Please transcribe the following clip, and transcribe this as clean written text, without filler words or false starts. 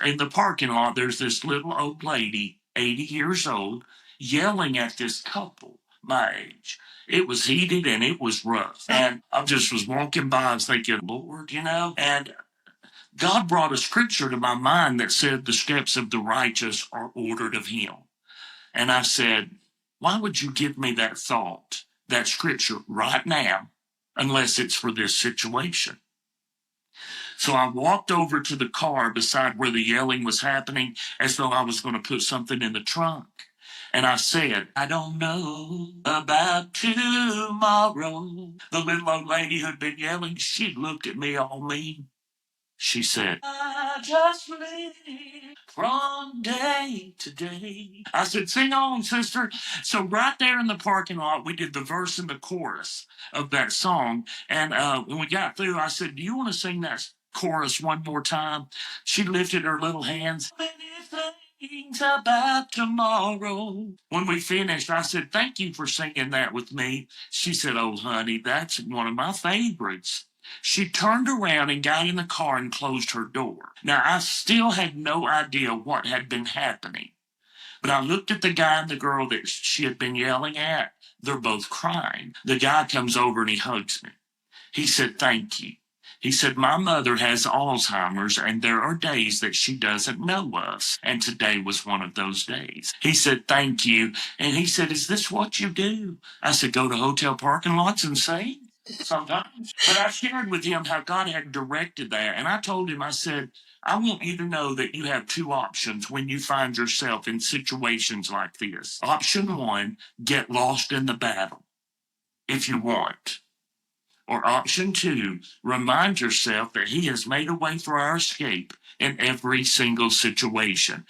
In the parking lot, there's this little old lady, 80 years old, yelling at this couple my age. It was heated and it was rough. And I just was walking by, I was thinking, Lord, and God brought a scripture to my mind that said the steps of the righteous are ordered of him. And I said, why would you give me that thought, that scripture right now, unless it's for this situation? So I walked over to the car beside where the yelling was happening as though I was going to put something in the trunk. And I said, I don't know about tomorrow. The little old lady who'd been yelling, she looked at me all mean. She said, I just live from day to day. I said, sing on, sister. So right there in the parking lot, we did the verse and the chorus of that song. And when we got through, I said, do you want to sing that chorus one more time? She lifted her little hands. Things about tomorrow. When we finished, I said, thank you for singing that with me. She said, oh, honey, that's one of my favorites. She turned around and got in the car and closed her door. Now, I still had no idea what had been happening. But I looked at the guy and the girl that she had been yelling at. They're both crying. The guy comes over and he hugs me. He said, thank you. He said, my mother has Alzheimer's and there are days that she doesn't know us. And today was one of those days. He said, thank you. And he said, is this what you do? I said, go to hotel parking lots and sing? Sometimes. But I shared with him how God had directed that. And I told him, I said, I want you to know that you have two options when you find yourself in situations like this. Option one, get lost in the battle if you want. Or option two, remind yourself that he has made a way for our escape in every single situation.